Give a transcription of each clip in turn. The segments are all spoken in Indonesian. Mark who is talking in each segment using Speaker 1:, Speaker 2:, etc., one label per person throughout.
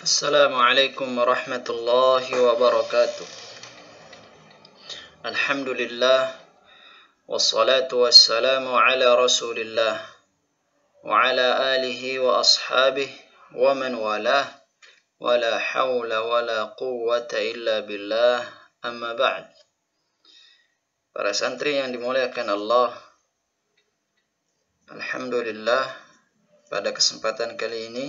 Speaker 1: Assalamualaikum warahmatullahi wabarakatuh. Alhamdulillah, wassalatu wassalamu ala rasulillah wa ala alihi wa ashabihi wa man walah, wa la hawla wa la quwwata illa billah, amma ba'd. Para santri yang dimuliakan Allah, alhamdulillah, pada kesempatan kali ini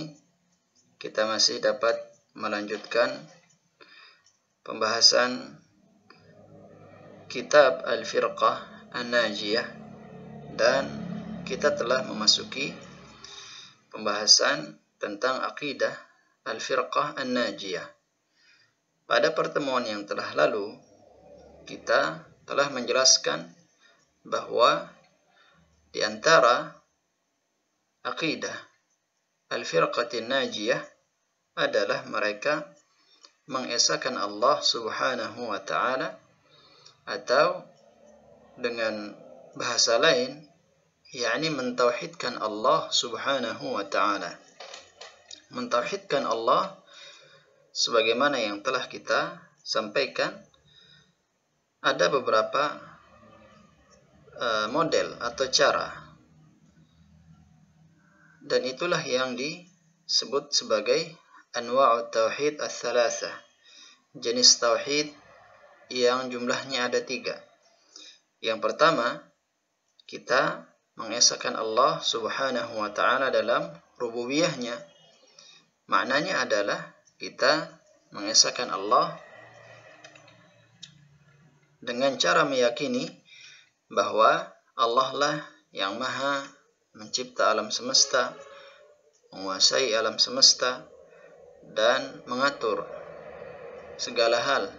Speaker 1: kita masih dapat melanjutkan pembahasan kitab Al-Firqah An-Najiyah, dan kita telah memasuki pembahasan tentang akidah Al-Firqah An-Najiyah. Pada pertemuan yang telah lalu kita telah menjelaskan bahwa di antara akidah Al-Firqatin Najiyah adalah mereka mengesahkan Allah subhanahu wa ta'ala, atau dengan bahasa lain, yakni mentauhidkan Allah subhanahu wa ta'ala. Mentauhidkan Allah sebagaimana yang telah kita sampaikan, ada beberapa model atau cara, dan itulah yang disebut sebagai anwa'ut tauhid ats-tsalatsah, jenis tauhid yang jumlahnya ada 3. Yang pertama, kita mengesahkan Allah subhanahu wa ta'ala dalam rububiyahnya. Maknanya adalah kita mengesahkan Allah dengan cara meyakini bahwa Allah lah yang maha mencipta alam semesta, menguasai alam semesta, dan mengatur segala hal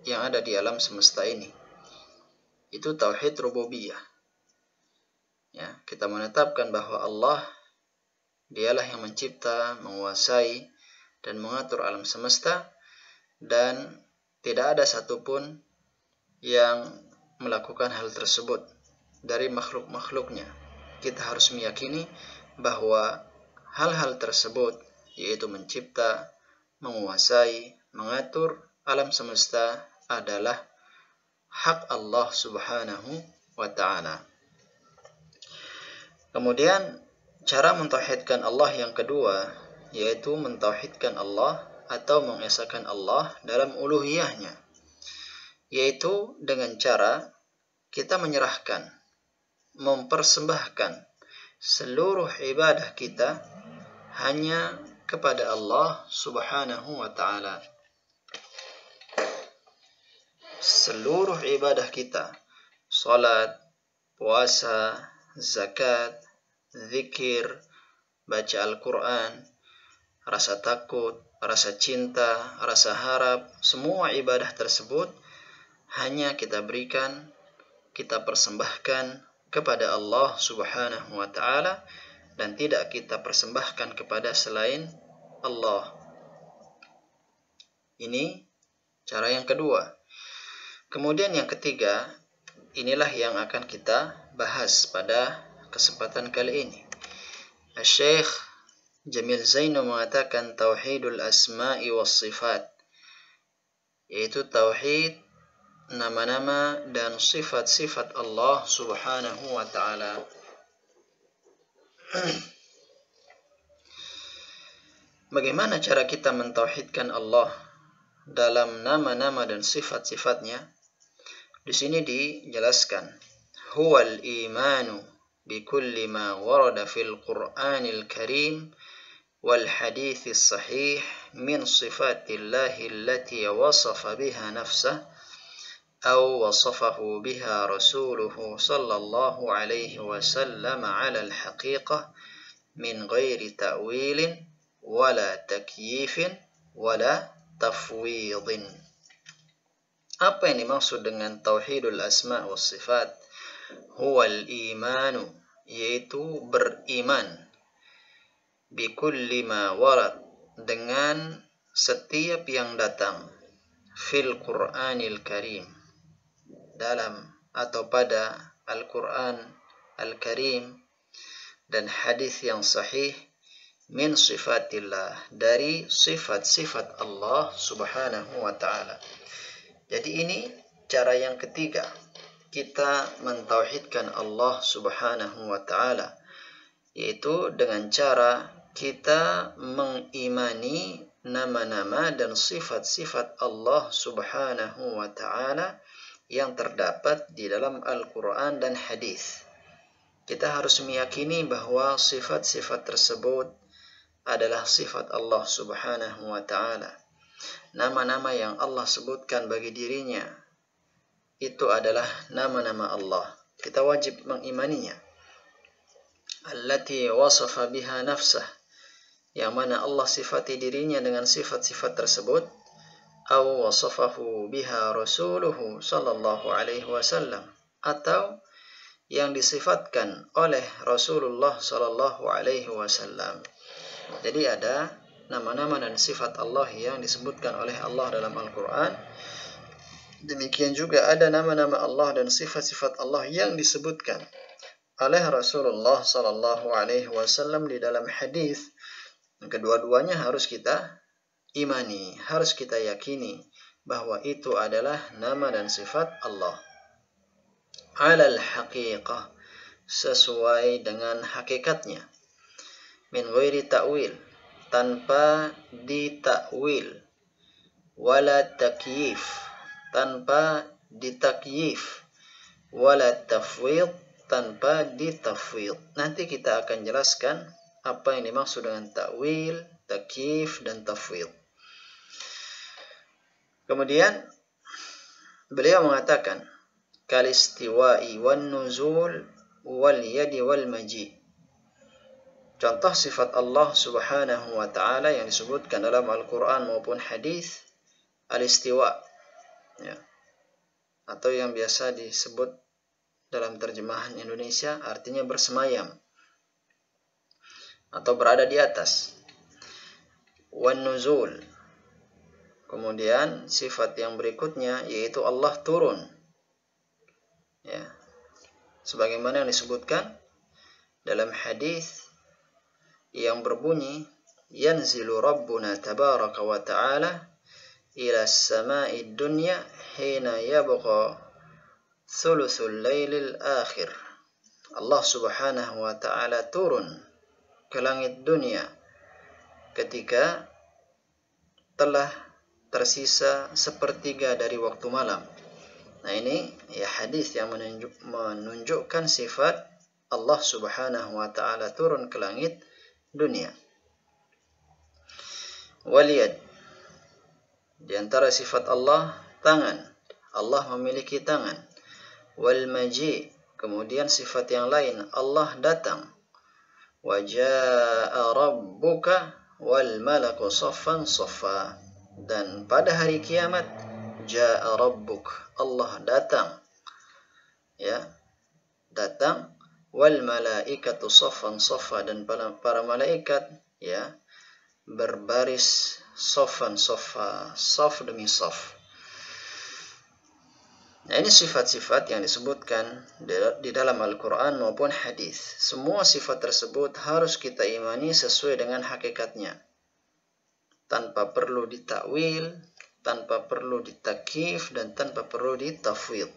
Speaker 1: yang ada di alam semesta ini. Itu tauhid rububiyah. Ya, kita menetapkan bahwa Allah dialah yang mencipta, menguasai, dan mengatur alam semesta, dan tidak ada satupun yang melakukan hal tersebut dari makhluk-makhluknya. Kita harus meyakini bahwa hal-hal tersebut, yaitu mencipta, menguasai, mengatur alam semesta, adalah hak Allah subhanahu wa ta'ala. Kemudian cara mentauhidkan Allah yang kedua, yaitu mentauhidkan Allah atau mengesahkan Allah dalam uluhiyahnya, yaitu dengan cara kita menyerahkan, mempersembahkan seluruh ibadah kita hanya kepada Allah subhanahu wa ta'ala. Seluruh ibadah kita, salat, puasa, zakat, zikir, baca Al-Quran, rasa takut, rasa cinta, rasa harap, semua ibadah tersebut hanya kita berikan, kita persembahkan kepada Allah subhanahu wa ta'ala, dan tidak kita persembahkan kepada selain Allah. Ini cara yang kedua. Kemudian yang ketiga, inilah yang akan kita bahas pada kesempatan kali ini. Syekh Jamil Zainu mengatakan tauhidul asma'i was sifat, yaitu tauhid nama-nama dan sifat-sifat Allah subhanahu wa ta'ala. Bagaimana cara kita mentauhidkan Allah dalam nama-nama dan sifat-sifatnya? Di sini dijelaskan, huwal imanu bikulli ma warada fil Qur'anil Karim wal hadithis sahih min sifatillahi allati wasafa biha nafsah أو وصفه بها رسوله صلى الله عليه وسلم على الحقيقة من غير تأويل ولا تكييف ولا تفويض. Apa yang dimaksud dengan tauhidul asma' was sifat? Huwal imanu, yaitu beriman, bikulli ma warad, dengan setiap yang datang, fil Qur'anil Karim, dalam atau pada Al-Quran Al-Karim, dan hadis yang sahih min sifatillah, dari sifat-sifat Allah subhanahu wa ta'ala. Jadi ini cara yang ketiga kita mentauhidkan Allah subhanahu wa ta'ala, yaitu dengan cara kita mengimani nama-nama dan sifat-sifat Allah subhanahu wa ta'ala yang terdapat di dalam Al-Quran dan hadis. Kita harus meyakini bahwa sifat-sifat tersebut adalah sifat Allah subhanahu wa ta'ala. Nama-nama yang Allah sebutkan bagi dirinya itu adalah nama-nama Allah. Kita wajib mengimaninya. Allati wasafa biha nafsah, yang mana Allah sifati dirinya dengan sifat-sifat tersebut. Aw wasafahu biha rasuluhu sallallahu alaihi wasallam, atau yang disifatkan oleh Rasulullah sallallahu alaihi wasallam. Jadi ada nama-nama dan sifat Allah yang disebutkan oleh Allah dalam Al-Quran. Demikian juga ada nama-nama Allah dan sifat-sifat Allah yang disebutkan oleh Rasulullah sallallahu alaihi wasallam di dalam hadis. Kedua-duanya harus kita imani, harus kita yakini bahwa itu adalah nama dan sifat Allah. Alal haqiqah, sesuai dengan hakikatnya. Min ghairi ta'wil, tanpa ditakwil. Wala takyif, tanpa ditakyif. Wala tafwid, tanpa ditafwid. Nanti kita akan jelaskan apa yang dimaksud dengan takwil, takyif, dan tafwid. Kemudian beliau mengatakan kalistiwa'i wan nuzul wal yadi wal maji. Contoh sifat Allah subhanahu wa ta'ala yang disebutkan dalam Al-Quran maupun hadis, al-istiwa, ya, atau yang biasa disebut dalam terjemahan Indonesia artinya bersemayam atau berada di atas. Wan nuzul, kemudian sifat yang berikutnya yaitu Allah turun, ya, sebagaimana yang disebutkan dalam hadis yang berbunyi yanzilu rabbuna tabaraka wa ta'ala ila as-sama'i dunya hina yabqa thuluthul lailil akhir. Allah subhanahu wa ta'ala turun ke langit dunia ketika telah tersisa sepertiga dari waktu malam. Nah, ini ya hadis yang menunjukkan sifat Allah subhanahu wa ta'ala turun ke langit dunia. Waliyad, di antara sifat Allah, tangan. Allah memiliki tangan. Wal maji, kemudian sifat yang lain, Allah datang. Wa jaa rabbuka wal malaku saffan saffa, dan pada hari kiamat jaa rabbuk, Allah datang, ya, datang. Wal malaikatu saffan saffa, dan para malaikat, ya, berbaris saffan saffa, saf demi saf. Nah, ini sifat-sifat yang disebutkan di dalam Al-Quran maupun hadis. Semua sifat tersebut harus kita imani sesuai dengan hakikatnya, tanpa perlu ditakwil, tanpa perlu ditakyif, dan tanpa perlu ditafwid.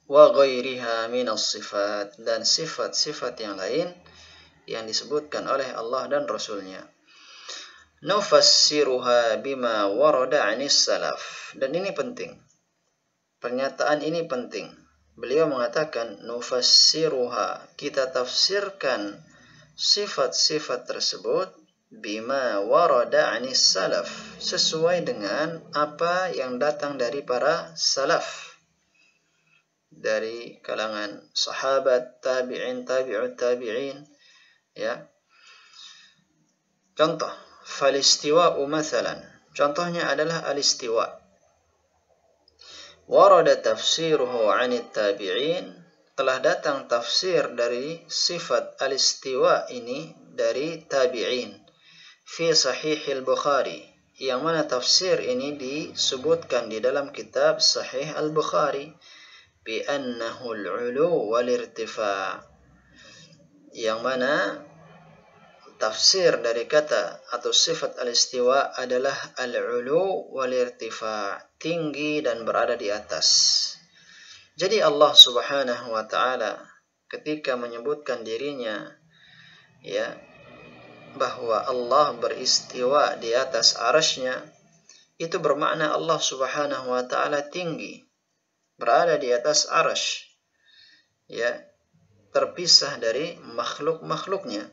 Speaker 1: Wa ghairiha minas sifat, dan sifat-sifat yang lain yang disebutkan oleh Allah dan Rasulnya. Nufassiruha bima warada anis salaf, dan ini penting. Pernyataan ini penting. Beliau mengatakan nufassiruha, kita tafsirkan sifat-sifat tersebut bima warada anis salaf, sesuai dengan apa yang datang dari para salaf, dari kalangan sahabat, tabi'in, tabi'ut tabi'in, ya. Contoh, falistiwa'u mathalan, contohnya adalah alistiwa. Warada tafsiruhu 'anit tabi'in, telah datang tafsir dari sifat alistiwa ini dari tabi'in fi sahihil Bukhari, yang mana tafsir ini disebutkan di dalam kitab Sahih Al-Bukhari bi annahu al-'ulu wal irtifa', yang mana tafsir dari kata atau sifat al-istiwa adalah al-ulu wal-irtifa, tinggi dan berada di atas. Jadi Allah Subhanahu wa taala ketika menyebutkan dirinya ya bahwa Allah beristiwa di atas arasy-Nya, itu bermakna Allah Subhanahu wa taala tinggi, berada di atas arasy, ya, terpisah dari makhluk-makhluknya.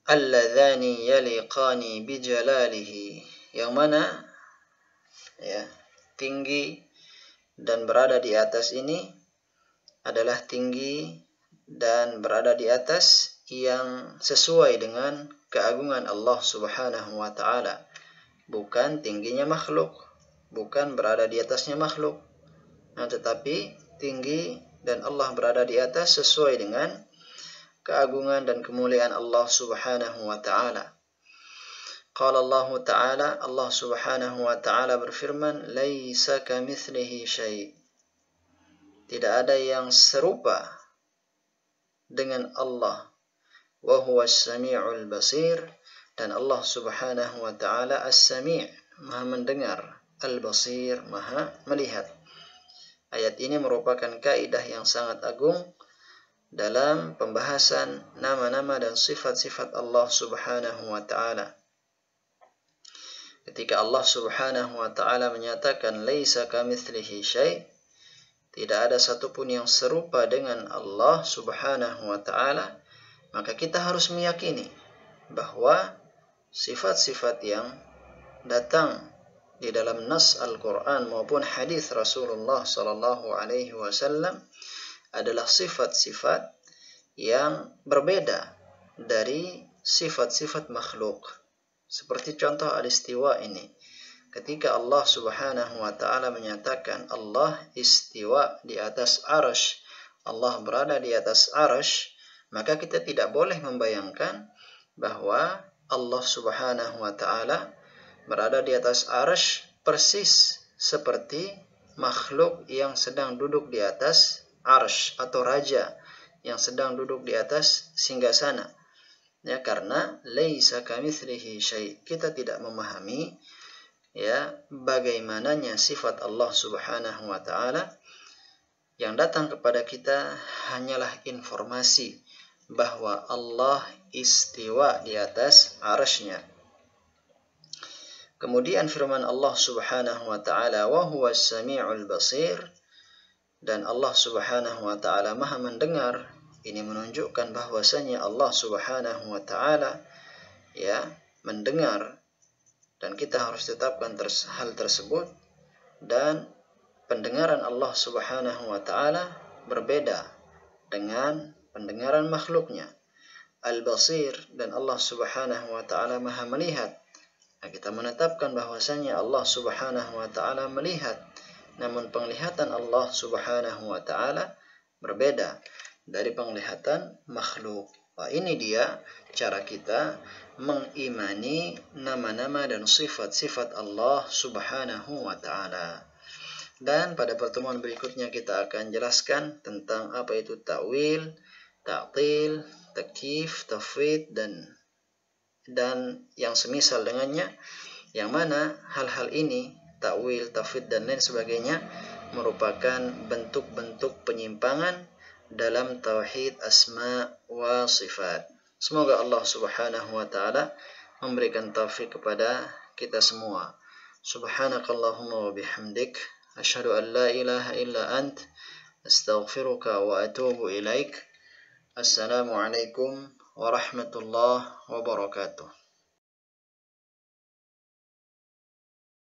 Speaker 1: Alladzani yaliqani bijalalihi, yang mana ya tinggi dan berada di atas ini adalah tinggi dan berada di atas yang sesuai dengan keagungan Allah Subhanahu wa taala, bukan tingginya makhluk, bukan berada di atasnya makhluk, tetapi tinggi dan Allah berada di atas sesuai dengan keagungan dan kemuliaan Allah Subhanahu wa taala. Qala Allah Ta'ala, Allah Subhanahu wa taala berfirman, "Laisa kamitslihi syai'." Tidak ada yang serupa dengan Allah. Wa huwas sami'ul basir, dan Allah Subhanahu wa taala as-sami', Maha mendengar, al-basir, Maha melihat. Ayat ini merupakan kaidah yang sangat agung dalam pembahasan nama-nama dan sifat-sifat Allah Subhanahu wa taala. Ketika Allah Subhanahu wa taala menyatakan laisa kamitslihi syai', tidak ada satupun yang serupa dengan Allah Subhanahu wa taala, maka kita harus meyakini bahwa sifat-sifat yang datang di dalam nas Al-Qur'an maupun hadis Rasulullah sallallahu alaihi wasallam adalah sifat-sifat yang berbeda dari sifat-sifat makhluk. Seperti contoh al-istiwa ini. Ketika Allah Subhanahu wa taala menyatakan Allah istiwa di atas arasy, Allah berada di atas arasy, maka kita tidak boleh membayangkan bahwa Allah Subhanahu wa taala berada di atas arasy persis seperti makhluk yang sedang duduk di atas arasy atau raja yang sedang duduk di atas singgasana. Ya, karena laisa kamitslihi syai', kita tidak memahami ya bagaimananya sifat Allah Subhanahu wa taala. Yang datang kepada kita hanyalah informasi bahwa Allah istiwa di atas arasy-Nya. Kemudian firman Allah Subhanahu wa taala, wa huwas sami'ul basir, dan Allah Subhanahu wa taala Maha mendengar. Ini menunjukkan bahwasanya Allah Subhanahu wa taala ya mendengar, dan kita harus tetapkan hal tersebut. Dan pendengaran Allah Subhanahu wa taala berbeda dengan pendengaran makhluknya. Al-Basir, dan Allah Subhanahu wa taala Maha melihat. Nah, kita menetapkan bahwasanya Allah Subhanahu wa taala melihat, namun penglihatan Allah Subhanahu wa taala berbeda dari penglihatan makhluk. Wah, ini dia cara kita mengimani nama-nama dan sifat-sifat Allah Subhanahu wa taala. Dan pada pertemuan berikutnya kita akan jelaskan tentang apa itu ta'wil, ta'til, takyif, tafwid dan yang semisal dengannya, yang mana hal-hal ini, ta'wil, tafwid dan lain sebagainya, merupakan bentuk-bentuk penyimpangan dalam tauhid asma wa sifat. Semoga Allah Subhanahu wa taala memberikan taufik kepada kita semua. Subhanakallahumma wa bihamdik, asyhadu an la ilaha illa ant, astaghfiruka wa atubu ilaik. Assalamualaikum warahmatullahi wabarakatuh.